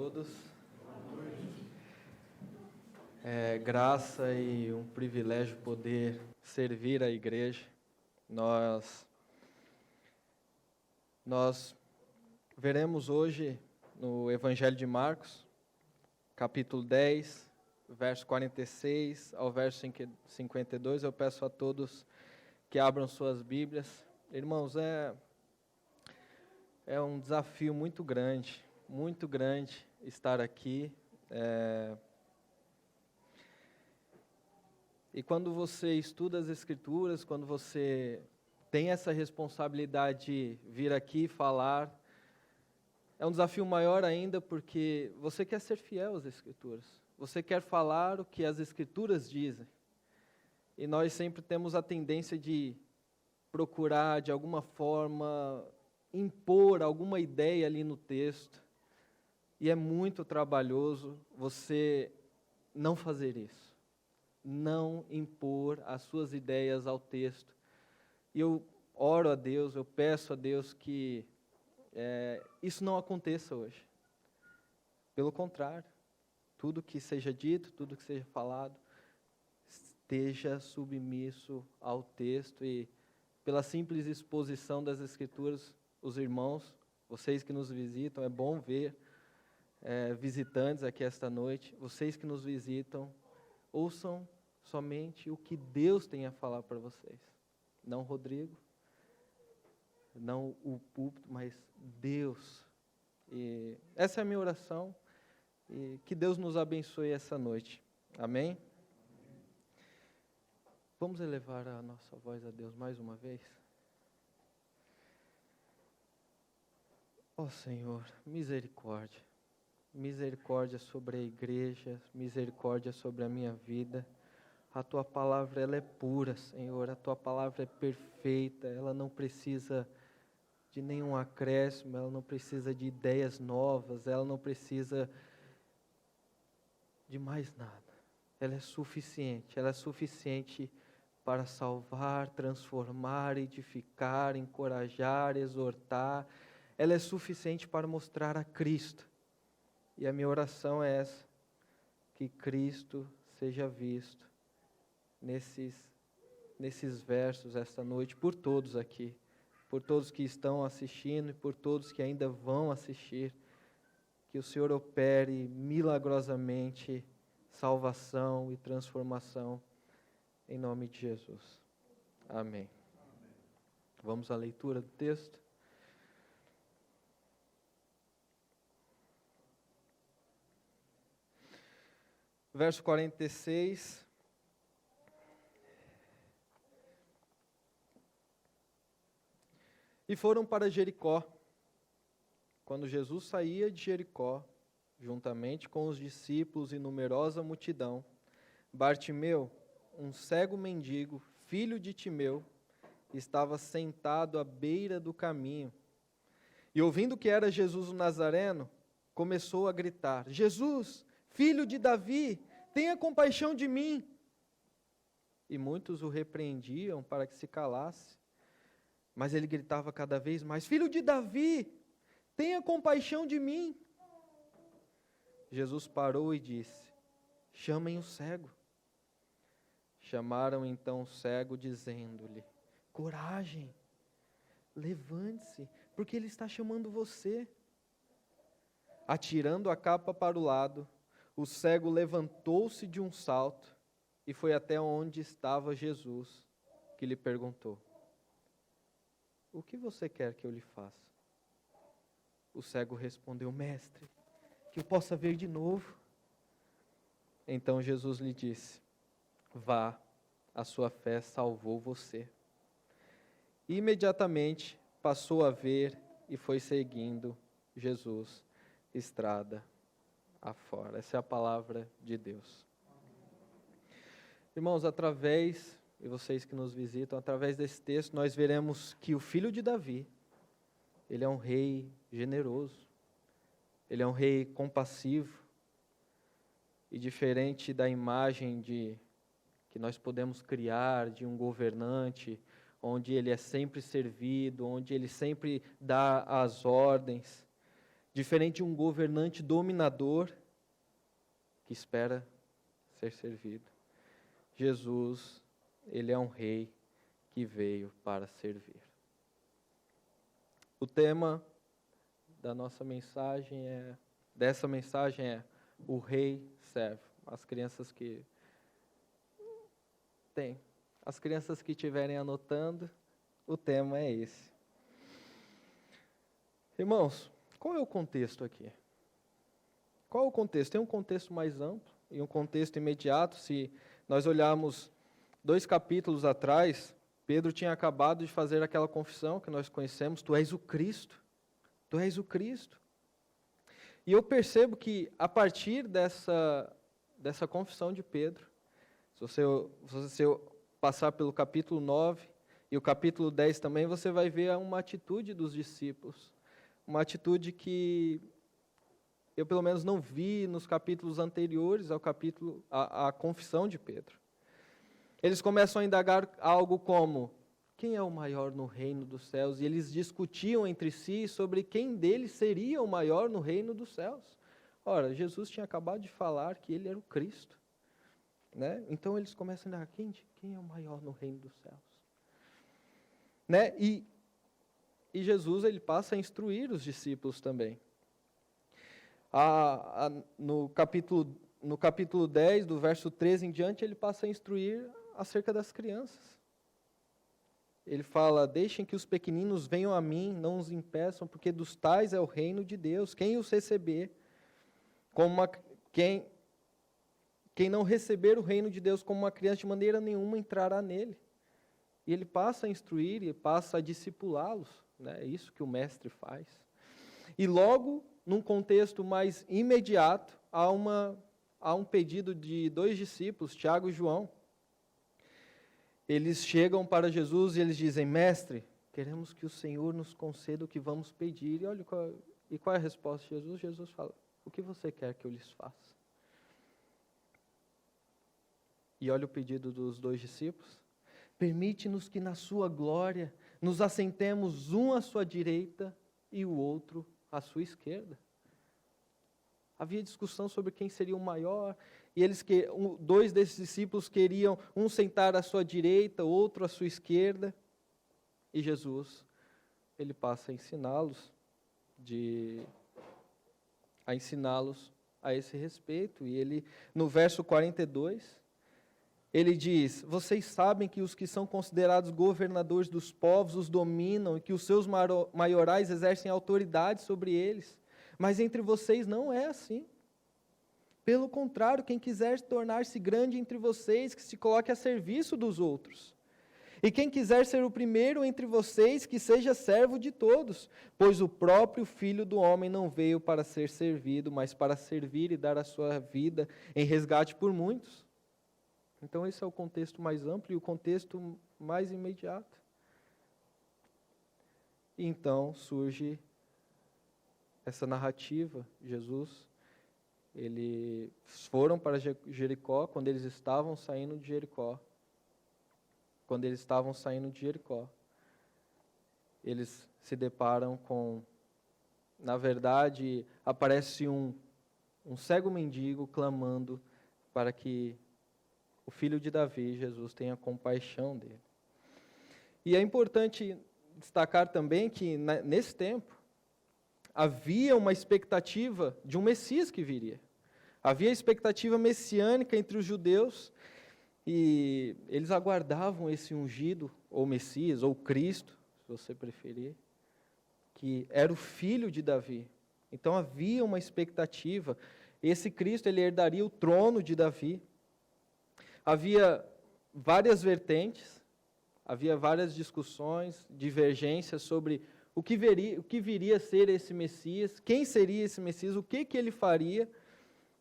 todos. É graça e um privilégio poder servir a igreja. Nós veremos hoje no Evangelho de Marcos, capítulo 10, verso 46 ao verso 52. Eu peço a todos que abram suas Bíblias. Irmãos, é um desafio muito grande estar aqui. E quando você estuda as Escrituras, quando você tem essa responsabilidade de vir aqui falar, é um desafio maior ainda porque você quer ser fiel às Escrituras. Você quer falar o que as Escrituras dizem. E nós sempre temos a tendência de procurar, de alguma forma, impor alguma ideia ali no texto. E é muito trabalhoso você não fazer isso. Não impor as suas ideias ao texto. E eu oro a Deus, eu peço a Deus que isso não aconteça hoje. Pelo contrário, tudo que seja dito, tudo que seja falado, esteja submisso ao texto e pela simples exposição das Escrituras, os irmãos, vocês que nos visitam, é bom ver visitantes aqui esta noite, vocês que nos visitam, ouçam somente o que Deus tem a falar para vocês. Não Rodrigo, não o púlpito, mas Deus. E essa é a minha oração e que Deus nos abençoe essa noite. Amém? Vamos elevar a nossa voz a Deus mais uma vez? Ó Senhor, misericórdia. Misericórdia sobre a igreja, misericórdia sobre a minha vida. A Tua palavra, ela é pura, Senhor. A Tua palavra é perfeita. Ela não precisa de nenhum acréscimo, ela não precisa de ideias novas, ela não precisa de mais nada. Ela é suficiente para salvar, transformar, edificar, encorajar, exortar. Ela é suficiente para mostrar a Cristo. E a minha oração é essa, que Cristo seja visto nesses versos esta noite, por todos aqui, por todos que estão assistindo e por todos que ainda vão assistir, que o Senhor opere milagrosamente salvação e transformação, em nome de Jesus. Amém. Vamos à leitura do texto. Verso 46. E foram para Jericó. Quando Jesus saía de Jericó, juntamente com os discípulos e numerosa multidão, Bartimeu, um cego mendigo, filho de Timeu, estava sentado à beira do caminho. E ouvindo que era Jesus o Nazareno, começou a gritar: Jesus, filho de Davi, tenha compaixão de mim. E muitos o repreendiam para que se calasse. Mas ele gritava cada vez mais: Filho de Davi, tenha compaixão de mim. Jesus parou e disse: Chamem o cego. Chamaram então o cego, dizendo-lhe: Coragem, levante-se, porque ele está chamando você. Atirando a capa para o lado, o cego levantou-se de um salto e foi até onde estava Jesus, que lhe perguntou: O que você quer que eu lhe faça? O cego respondeu: Mestre, que eu possa ver de novo. Então Jesus lhe disse: Vá, a sua fé salvou você. E imediatamente passou a ver e foi seguindo Jesus estrada afora. Essa é a palavra de Deus. Irmãos, e vocês que nos visitam, através desse texto, nós veremos que o filho de Davi, ele é um rei generoso, ele é um rei compassivo, e diferente da imagem que nós podemos criar de um governante, onde ele é sempre servido, onde ele sempre dá as ordens, diferente de um governante dominador que espera ser servido. Jesus, ele é um rei que veio para servir. O tema dessa mensagem é o rei serve. As crianças que estiverem anotando, o tema é esse. Irmãos, qual é o contexto aqui? Qual é o contexto? Tem um contexto mais amplo e um contexto imediato. Se nós olharmos 2 capítulos atrás, Pedro tinha acabado de fazer aquela confissão que nós conhecemos: Tu és o Cristo, Tu és o Cristo. E eu percebo que a partir dessa confissão de Pedro, se você passar pelo capítulo 9 e o capítulo 10 também, você vai ver uma atitude dos discípulos. Uma atitude que eu, pelo menos, não vi nos capítulos anteriores à confissão de Pedro. Eles começam a indagar algo como: quem é o maior no reino dos céus? E eles discutiam entre si sobre quem deles seria o maior no reino dos céus. Ora, Jesus tinha acabado de falar que ele era o Cristo, né? Então eles começam a indagar: quem é o maior no reino dos céus? Né? E Jesus, ele passa a instruir os discípulos também. No capítulo 10, do verso 13 em diante, ele passa a instruir acerca das crianças. Ele fala: deixem que os pequeninos venham a mim, não os impeçam, porque dos tais é o reino de Deus. Quem os receber, quem não receber o reino de Deus como uma criança, de maneira nenhuma entrará nele. E ele passa a instruir e passa a discipulá-los, né? É isso que o mestre faz. E logo, num contexto mais imediato, há um pedido de 2 discípulos, Tiago e João. Eles chegam para Jesus e eles dizem: Mestre, queremos que o Senhor nos conceda o que vamos pedir. E qual é a resposta de Jesus? Jesus fala: o que você quer que eu lhes faça? E olha o pedido dos 2 discípulos: permite-nos que na sua glória nos assentemos um à sua direita e o outro à sua esquerda. Havia discussão sobre quem seria o maior, e 2 desses discípulos queriam um sentar à sua direita, outro à sua esquerda, e Jesus, ele passa a ensiná-los a esse respeito. E ele, no verso 42, ele diz: vocês sabem que os que são considerados governadores dos povos os dominam e que os seus maiorais exercem autoridade sobre eles. Mas entre vocês não é assim. Pelo contrário, quem quiser tornar-se grande entre vocês, que se coloque a serviço dos outros. E quem quiser ser o primeiro entre vocês, que seja servo de todos. Pois o próprio Filho do Homem não veio para ser servido, mas para servir e dar a sua vida em resgate por muitos. Então esse é o contexto mais amplo e o contexto mais imediato. E então surge essa narrativa. Eles foram para Jericó. Quando eles estavam saindo de Jericó, eles se deparam com, na verdade, aparece um cego mendigo clamando para que o filho de Davi, Jesus, tenha compaixão dele. E é importante destacar também que, nesse tempo, havia uma expectativa de um Messias que viria. Havia expectativa messiânica entre os judeus, e eles aguardavam esse ungido, ou Messias, ou Cristo, se você preferir, que era o filho de Davi. Então havia uma expectativa. Esse Cristo, ele herdaria o trono de Davi. Havia várias vertentes, havia várias discussões, divergências sobre o que viria a ser esse Messias, quem seria esse Messias, o que ele faria.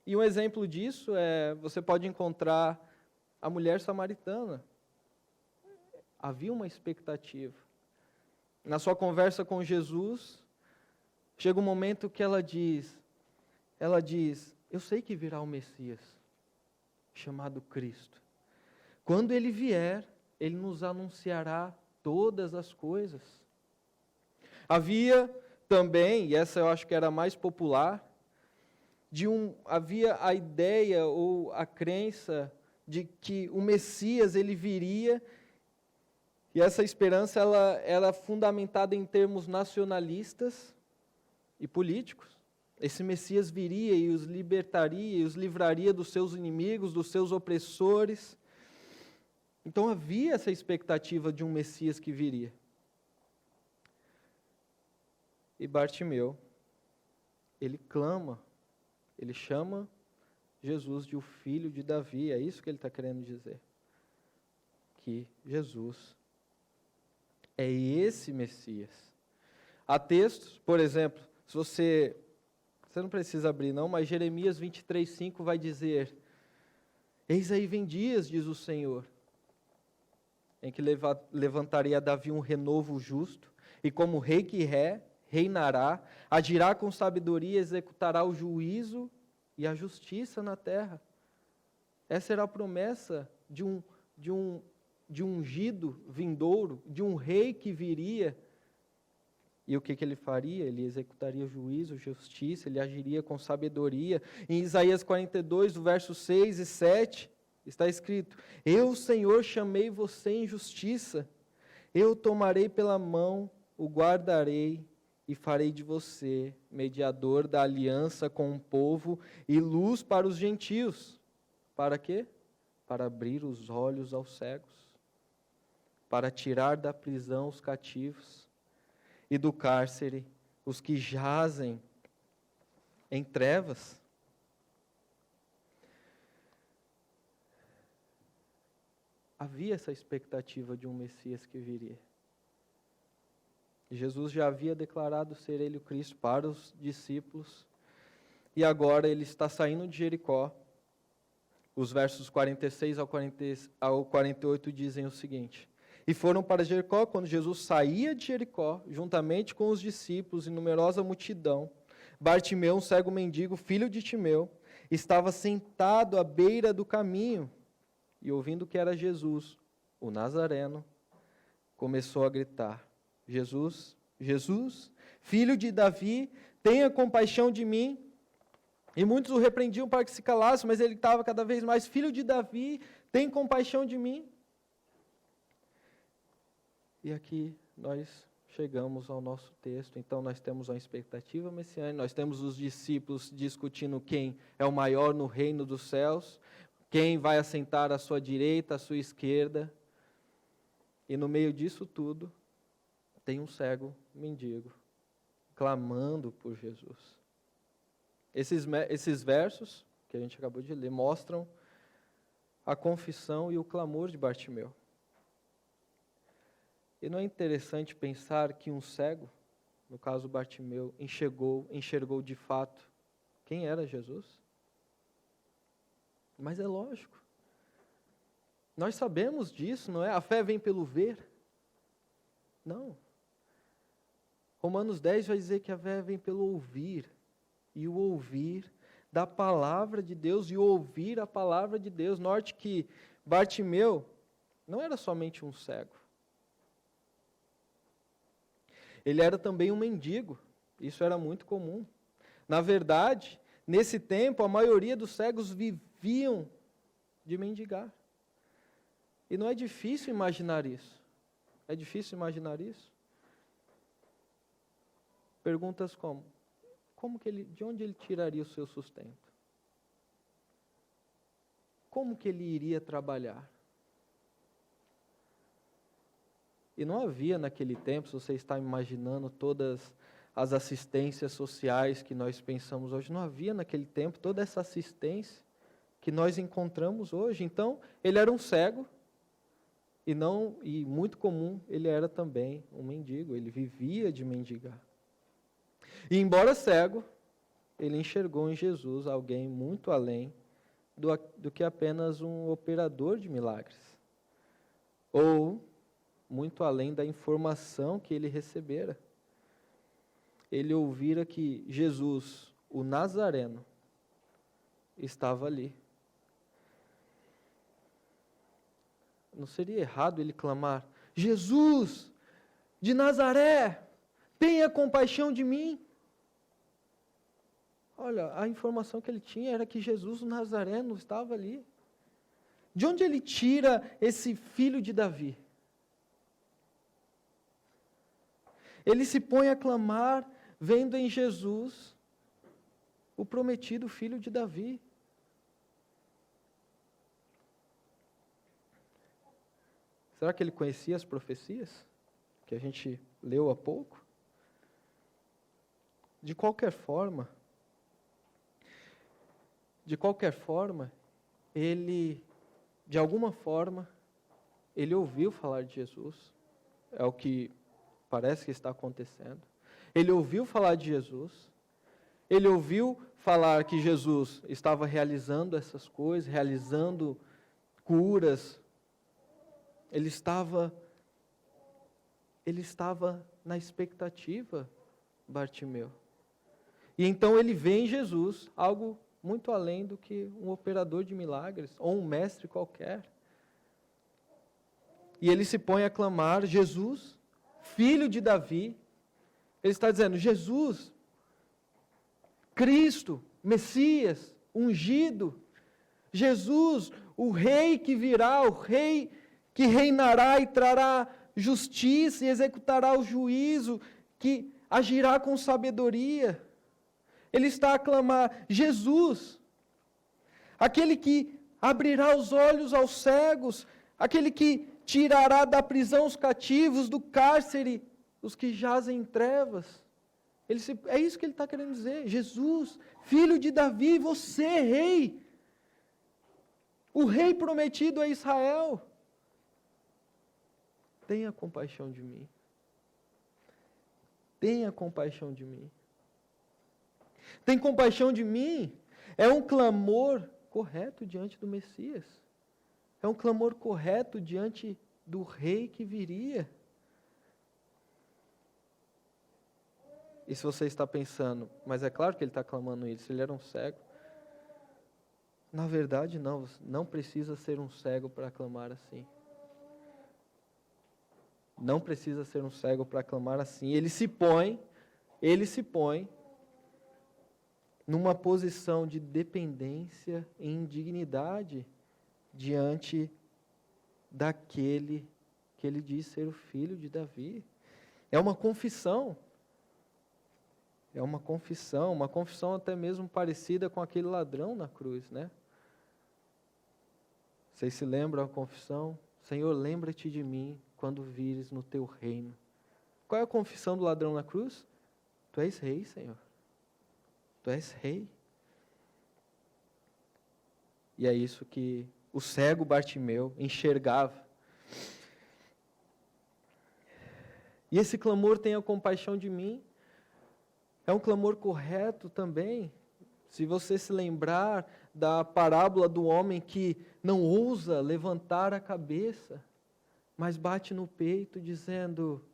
E um exemplo disso você pode encontrar a mulher samaritana. Havia uma expectativa. Na sua conversa com Jesus, chega um momento que ela diz, eu sei que virá o Messias, chamado Cristo. Quando ele vier, ele nos anunciará todas as coisas. Havia também, e essa eu acho que era a mais popular, havia a ideia ou a crença de que o Messias ele viria, e essa esperança ela era fundamentada em termos nacionalistas e políticos. Esse Messias viria e os libertaria e os livraria dos seus inimigos, dos seus opressores. Então havia essa expectativa de um Messias que viria. E Bartimeu, ele clama, ele chama Jesus de o filho de Davi, é isso que ele está querendo dizer. Que Jesus é esse Messias. Há textos, por exemplo, se você não precisa abrir não, mas Jeremias 23:5 vai dizer: eis aí vem dias, diz o Senhor, em que levantaria a Davi um renovo justo, e como rei que reinará, agirá com sabedoria, executará o juízo e a justiça na terra. Essa era a promessa de um ungido vindouro, de um rei que viria. E o que ele faria? Ele executaria o juízo, justiça, ele agiria com sabedoria. Em Isaías 42, o verso 6 e 7, está escrito: eu, Senhor, chamei você em justiça, eu tomarei pela mão, o guardarei e farei de você mediador da aliança com o povo e luz para os gentios. Para quê? Para abrir os olhos aos cegos, para tirar da prisão os cativos e do cárcere os que jazem em trevas. Havia essa expectativa de um Messias que viria. Jesus já havia declarado ser ele o Cristo para os discípulos, e agora ele está saindo de Jericó. Os versos 46 ao 48 dizem o seguinte: e foram para Jericó. Quando Jesus saía de Jericó, juntamente com os discípulos e numerosa multidão, Bartimeu, um cego mendigo, filho de Timeu, estava sentado à beira do caminho, e ouvindo que era Jesus, o Nazareno, começou a gritar: Jesus, Jesus, filho de Davi, tenha compaixão de mim. E muitos o repreendiam para que se calasse, mas ele estava cada vez mais: filho de Davi, tem compaixão de mim. E aqui nós chegamos ao nosso texto. Então nós temos uma expectativa messiânica, nós temos os discípulos discutindo quem é o maior no reino dos céus, quem vai assentar à sua direita, à sua esquerda. E no meio disso tudo, tem um cego mendigo clamando por Jesus. Esses versos que a gente acabou de ler mostram a confissão e o clamor de Bartimeu. E não é interessante pensar que um cego, no caso Bartimeu, enxergou de fato quem era Jesus? Mas é lógico. Nós sabemos disso, não é? A fé vem pelo ver. Não. Romanos 10 vai dizer que a fé vem pelo ouvir. E o ouvir da palavra de Deus, e ouvir a palavra de Deus. Note que Bartimeu não era somente um cego. Ele era também um mendigo. Isso era muito comum. Na verdade, nesse tempo, a maioria dos cegos viviam de mendigar. E não é difícil imaginar isso. É difícil imaginar isso? Perguntas como: de onde ele tiraria o seu sustento? Como que ele iria trabalhar? E não havia naquele tempo, se você está imaginando todas as assistências sociais que nós pensamos hoje, não havia naquele tempo toda essa assistência que nós encontramos hoje. Então, ele era um cego, e muito comum, ele era também um mendigo, ele vivia de mendigar. E embora cego, ele enxergou em Jesus alguém muito além do que apenas um operador de milagres, ou muito além da informação que ele recebera. Ele ouvira que Jesus, o Nazareno, estava ali. Não seria errado ele clamar: Jesus de Nazaré, tenha compaixão de mim. Olha, a informação que ele tinha era que Jesus o Nazareno estava ali. De onde ele tira esse filho de Davi? Ele se põe a clamar, vendo em Jesus o prometido filho de Davi. Será que ele conhecia as profecias que a gente leu há pouco? De qualquer forma, ele, de alguma forma, ele ouviu falar de Jesus. É o que parece que está acontecendo. Ele ouviu falar de Jesus. Ele ouviu falar que Jesus estava realizando essas coisas, realizando curas. Ele estava na expectativa, Bartimeu. E então ele vê em Jesus algo muito além do que um operador de milagres, ou um mestre qualquer. E ele se põe a clamar, Jesus, filho de Davi. Ele está dizendo, Jesus, Cristo, Messias, ungido, Jesus, o rei que virá, o rei que reinará e trará justiça e executará o juízo, que agirá com sabedoria. Ele está a clamar, Jesus, aquele que abrirá os olhos aos cegos, aquele que tirará da prisão os cativos, do cárcere os que jazem em trevas. É isso que ele está querendo dizer. Jesus, filho de Davi, você, rei. O rei prometido a Israel. Tenha compaixão de mim. Tenha compaixão de mim. Tem compaixão de mim? É um clamor correto diante do Messias. É um clamor correto diante do rei que viria. E se você está pensando, mas é claro que ele está clamando isso, ele era um cego. Na verdade, não precisa ser um cego para clamar assim. Não precisa ser um cego para clamar assim. Ele se põe numa posição de dependência e indignidade diante daquele que ele diz ser o filho de Davi. É uma confissão. É uma confissão até mesmo parecida com aquele ladrão na cruz, né? Vocês se lembram a confissão? Senhor, lembra-te de mim quando vires no teu reino. Qual é a confissão do ladrão na cruz? Tu és rei, Senhor. Tu és rei. E é isso que o cego Bartimeu enxergava. E esse clamor, tenha compaixão de mim, é um clamor correto também. Se você se lembrar da parábola do homem que não ousa levantar a cabeça, mas bate no peito dizendo,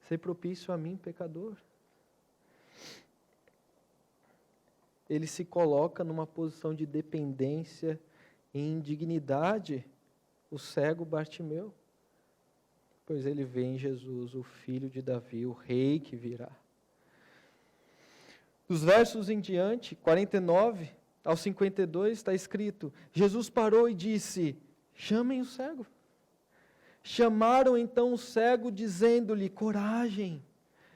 sei propício a mim, pecador. Ele se coloca numa posição de dependência e indignidade, o cego Bartimeu, pois ele vê em Jesus o filho de Davi, o rei que virá. Dos versos em diante, 49 ao 52, está escrito, Jesus parou e disse, chamem o cego. Chamaram então o cego, dizendo-lhe, coragem,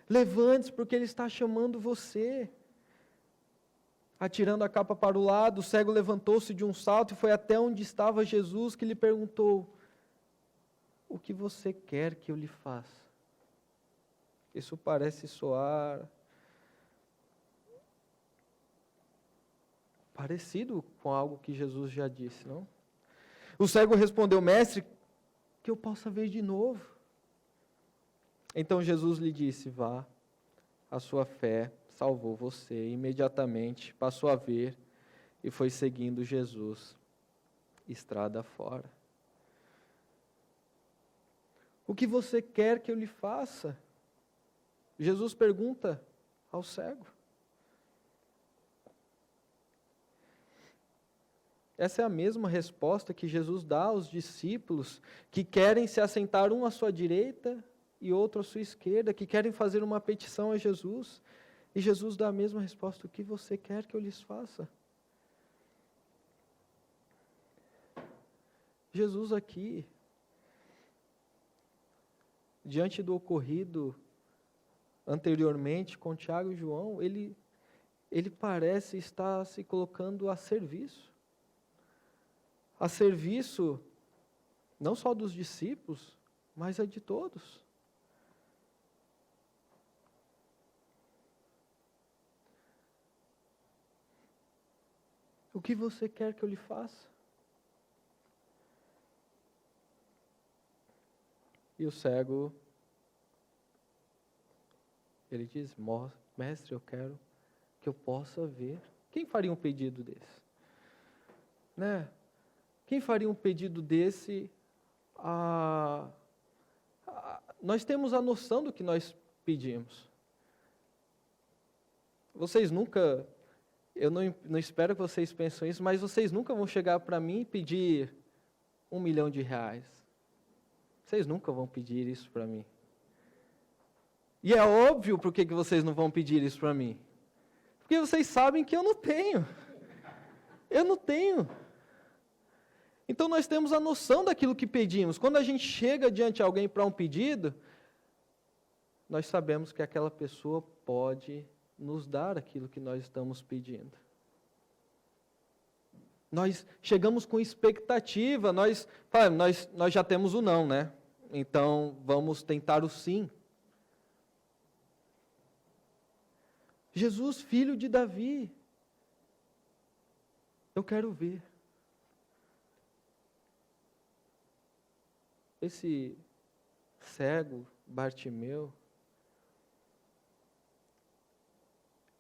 levante-se, porque ele está chamando você. Atirando a capa para o lado, o cego levantou-se de um salto e foi até onde estava Jesus, que lhe perguntou, o que você quer que eu lhe faça? Isso parece soar parecido com algo que Jesus já disse, não? O cego respondeu, mestre, que eu possa ver de novo. Então Jesus lhe disse, vá, a sua fé salvou você. E imediatamente passou a ver e foi seguindo Jesus, estrada fora. O que você quer que eu lhe faça? Jesus pergunta ao cego. Essa é a mesma resposta que Jesus dá aos discípulos que querem se assentar um à sua direita e outro à sua esquerda, que querem fazer uma petição a Jesus. E Jesus dá a mesma resposta: o que você quer que eu lhes faça? Jesus aqui, diante do ocorrido anteriormente com Tiago e João, ele parece estar se colocando a serviço não só dos discípulos, mas a de todos. O que você quer que eu lhe faça? E o cego, ele diz: mestre, eu quero que eu possa ver. Quem faria um pedido desse? Né? Quem faria um pedido desse? Nós temos a noção do que nós pedimos. Vocês nunca, eu não espero que vocês pensem isso, mas vocês nunca vão chegar para mim e pedir R$1 milhão. Vocês nunca vão pedir isso para mim. E é óbvio por que vocês não vão pedir isso para mim. Porque vocês sabem que eu não tenho. Eu não tenho. Então nós temos a noção daquilo que pedimos. Quando a gente chega diante de alguém para um pedido, nós sabemos que aquela pessoa pode nos dar aquilo que nós estamos pedindo. Nós chegamos com expectativa, nós já temos o não, né? Então vamos tentar o sim. Jesus, filho de Davi, eu quero ver. Esse cego, Bartimeu,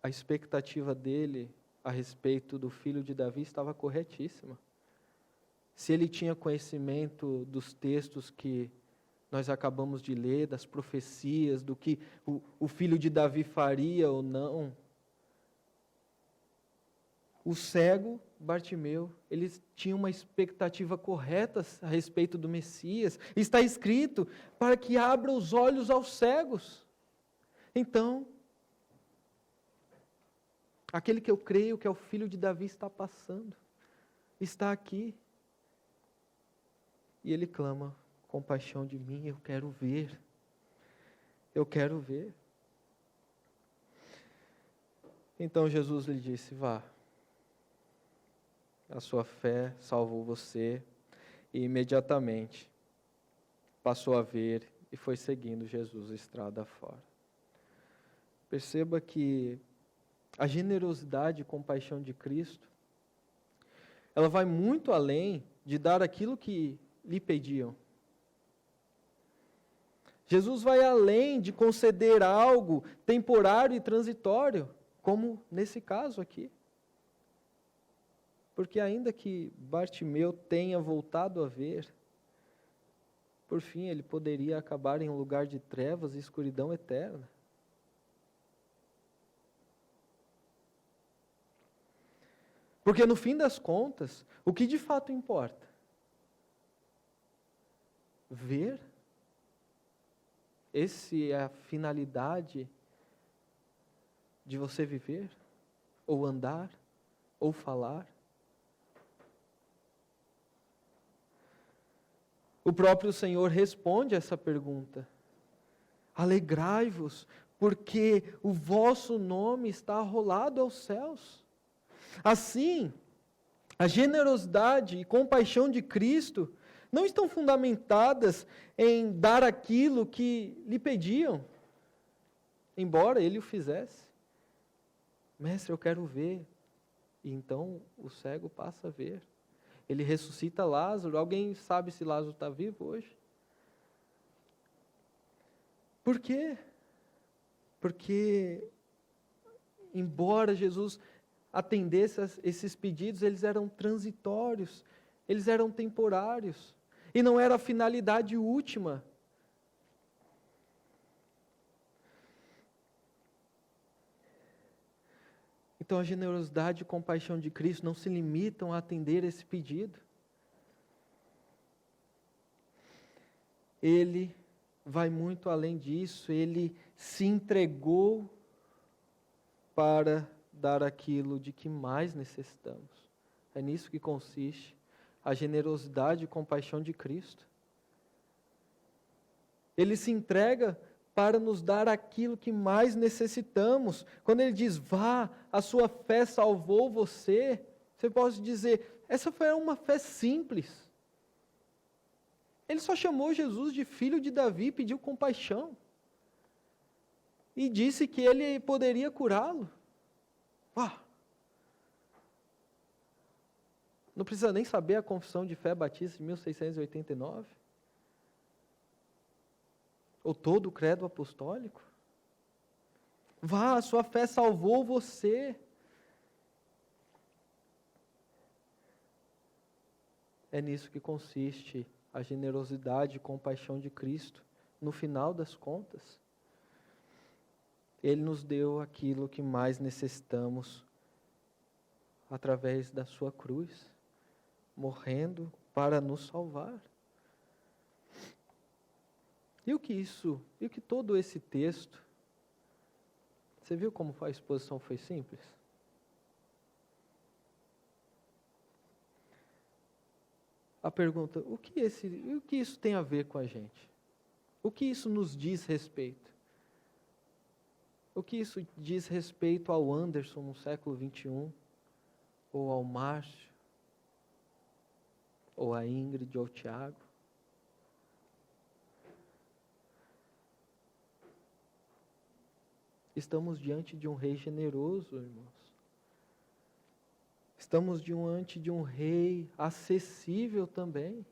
a expectativa dele a respeito do filho de Davi estava corretíssima. Se ele tinha conhecimento dos textos que nós acabamos de ler, das profecias, do que o filho de Davi faria ou não, o cego, Bartimeu, ele tinha uma expectativa correta a respeito do Messias. Está escrito para que abra os olhos aos cegos. Então, aquele que eu creio que é o filho de Davi está passando, está aqui. E ele clama: compaixão de mim, eu quero ver. Eu quero ver. Então Jesus lhe disse: vá. A sua fé salvou você. E imediatamente passou a ver e foi seguindo Jesus estrada fora. Perceba que a generosidade e compaixão de Cristo, ela vai muito além de dar aquilo que lhe pediam. Jesus vai além de conceder algo temporário e transitório, como nesse caso aqui. Porque ainda que Bartimeu tenha voltado a ver, por fim ele poderia acabar em um lugar de trevas e escuridão eterna. Porque no fim das contas, o que de fato importa? Ver? Essa é a finalidade de você viver? Ou andar? Ou falar? O próprio Senhor responde essa pergunta. Alegrai-vos, porque o vosso nome está arrolado aos céus. Assim, a generosidade e compaixão de Cristo não estão fundamentadas em dar aquilo que lhe pediam, embora ele o fizesse. Mestre, eu quero ver. E então o cego passa a ver. Ele ressuscita Lázaro. Alguém sabe se Lázaro está vivo hoje? Por quê? Porque, embora Jesus atendesse a esses pedidos, eles eram transitórios, eles eram temporários, e não era a finalidade última. Então a generosidade e compaixão de Cristo não se limitam a atender esse pedido. Ele vai muito além disso. Ele se entregou para dar aquilo de que mais necessitamos. É nisso que consiste a generosidade e compaixão de Cristo. Ele se entrega para nos dar aquilo que mais necessitamos. Quando ele diz, vá, a sua fé salvou você, você pode dizer, essa foi uma fé simples. Ele só chamou Jesus de filho de Davi e pediu compaixão. E disse que ele poderia curá-lo. Não precisa nem saber a confissão de fé batista de 1689. Ou todo o credo apostólico. Vá, a sua fé salvou você. É nisso que consiste a generosidade e compaixão de Cristo. No final das contas, Ele nos deu aquilo que mais necessitamos através da sua cruz, morrendo para nos salvar. E o que todo esse texto, você viu como a exposição foi simples? A pergunta, o que isso tem a ver com a gente? O que isso nos diz respeito? O que isso diz respeito ao Anderson no século XXI? Ou ao Márcio? Ou a Ingrid, ou ao Tiago? Estamos diante de um rei generoso, irmãos. Estamos diante de um rei acessível também.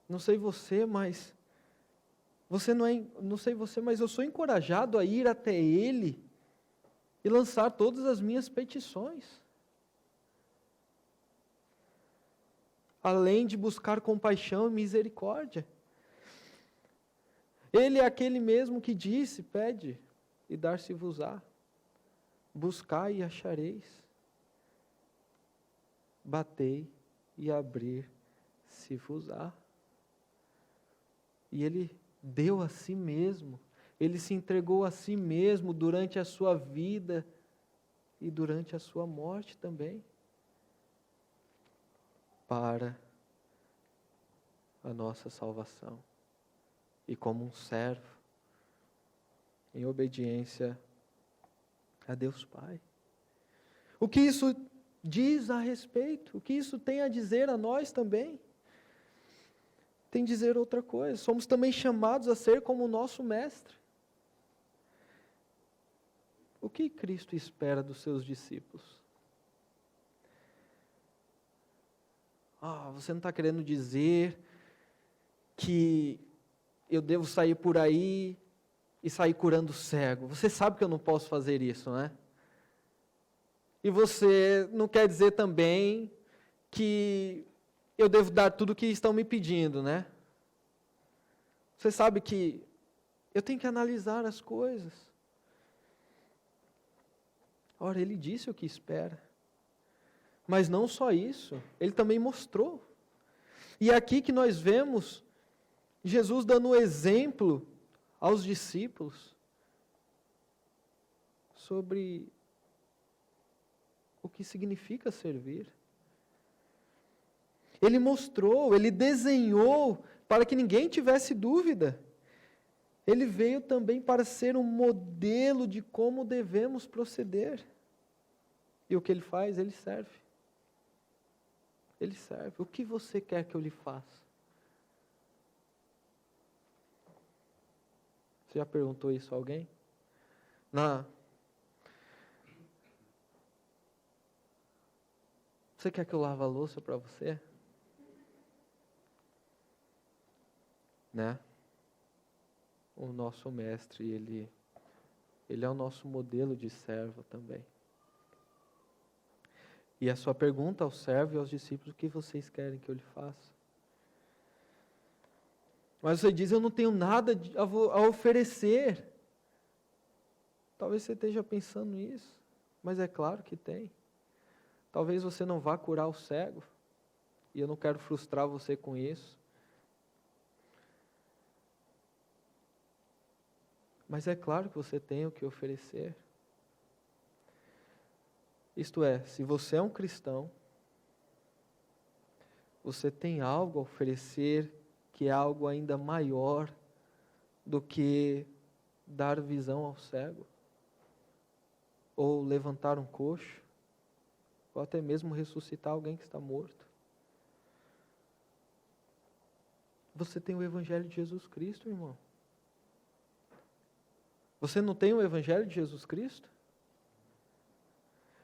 Não sei você, mas mas eu sou encorajado a ir até ele e lançar todas as minhas petições. Além de buscar compaixão e misericórdia. Ele é aquele mesmo que disse, pede e dar-se-vos-á. Buscai e achareis. Batei e abrir-se-vos-á. E Ele deu a si mesmo. Ele se entregou a si mesmo durante a sua vida e durante a sua morte também. Para a nossa salvação. E como um servo, em obediência a Deus Pai. O que isso diz a respeito? O que isso tem a dizer a nós também? Tem a dizer outra coisa. Somos também chamados a ser como o nosso Mestre. O que Cristo espera dos seus discípulos? Você não está querendo dizer que eu devo sair por aí e sair curando cego. Você sabe que eu não posso fazer isso, né? E você não quer dizer também que eu devo dar tudo o que estão me pedindo, né? Você sabe que eu tenho que analisar as coisas. Ora, Ele disse o que espera. Mas não só isso, Ele também mostrou. E é aqui que nós vemos Jesus dando exemplo aos discípulos sobre o que significa servir. Ele mostrou, ele desenhou para que ninguém tivesse dúvida. Ele veio também para ser um modelo de como devemos proceder. E o que ele faz? Ele serve. Ele serve. O que você quer que eu lhe faça? Você já perguntou isso a alguém? Você quer que eu lave a louça para você? Né? O nosso mestre, ele é o nosso modelo de servo também. E a sua pergunta ao servo e aos discípulos, o que vocês querem que eu lhe faça? Mas você diz, eu não tenho nada a oferecer. Talvez você esteja pensando nisso, mas é claro que tem. Talvez você não vá curar o cego, e eu não quero frustrar você com isso. Mas é claro que você tem o que oferecer. Isto é, se você é um cristão, você tem algo a oferecer que é algo ainda maior do que dar visão ao cego, ou levantar um coxo, ou até mesmo ressuscitar alguém que está morto. Você tem o Evangelho de Jesus Cristo, irmão. Você não tem o Evangelho de Jesus Cristo?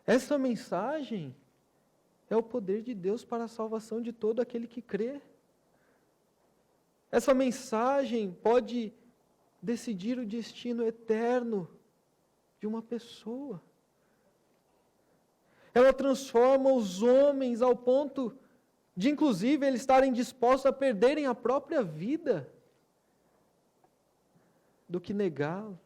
Essa mensagem é o poder de Deus para a salvação de todo aquele que crê. Essa mensagem pode decidir o destino eterno de uma pessoa. Ela transforma os homens ao ponto de, inclusive, eles estarem dispostos a perderem a própria vida do que negá-lo.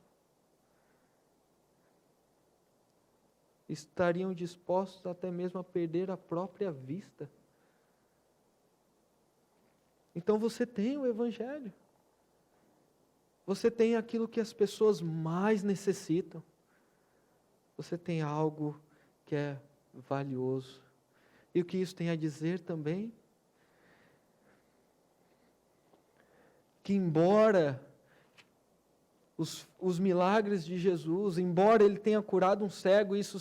Estariam dispostos até mesmo a perder a própria vista. Então você tem o Evangelho. Você tem aquilo que as pessoas mais necessitam. Você tem algo que é valioso. E o que isso tem a dizer também? Que embora os milagres de Jesus, embora Ele tenha curado um cego, isso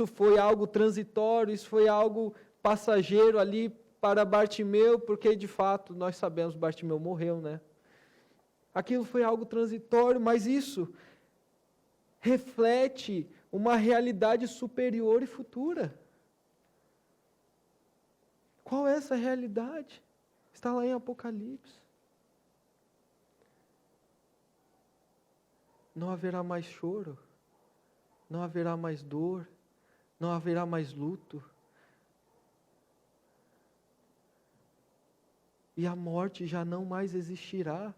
foi algo transitório, isso foi algo passageiro ali para Bartimeu, porque de fato nós sabemos que Bartimeu morreu, né? Aquilo foi algo transitório, mas isso reflete uma realidade superior e futura. Qual é essa realidade? Está lá em Apocalipse. Não haverá mais choro, não haverá mais dor, não haverá mais luto. E a morte já não mais existirá.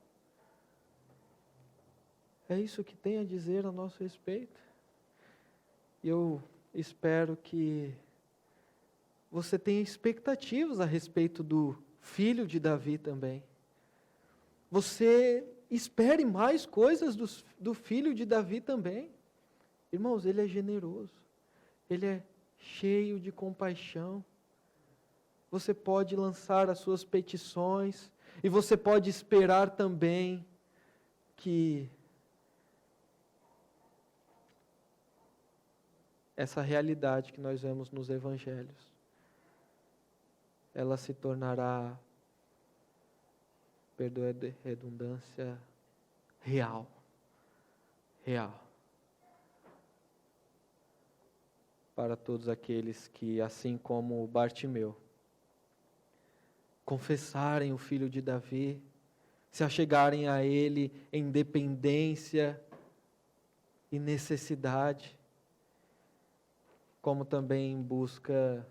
É isso que tem a dizer a nosso respeito. Eu espero que você tenha expectativas a respeito do filho de Davi também. Você espere mais coisas do filho de Davi também. Irmãos, ele é generoso. Ele é cheio de compaixão. Você pode lançar as suas petições. E você pode esperar também que essa realidade que nós vemos nos evangelhos, ela se tornará, perdoe a redundância, real. Para todos aqueles que, assim como Bartimeu, confessarem o Filho de Davi, se achegarem a Ele em dependência e necessidade, como também em busca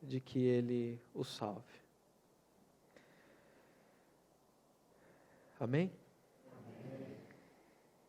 de que Ele os salve. Amém?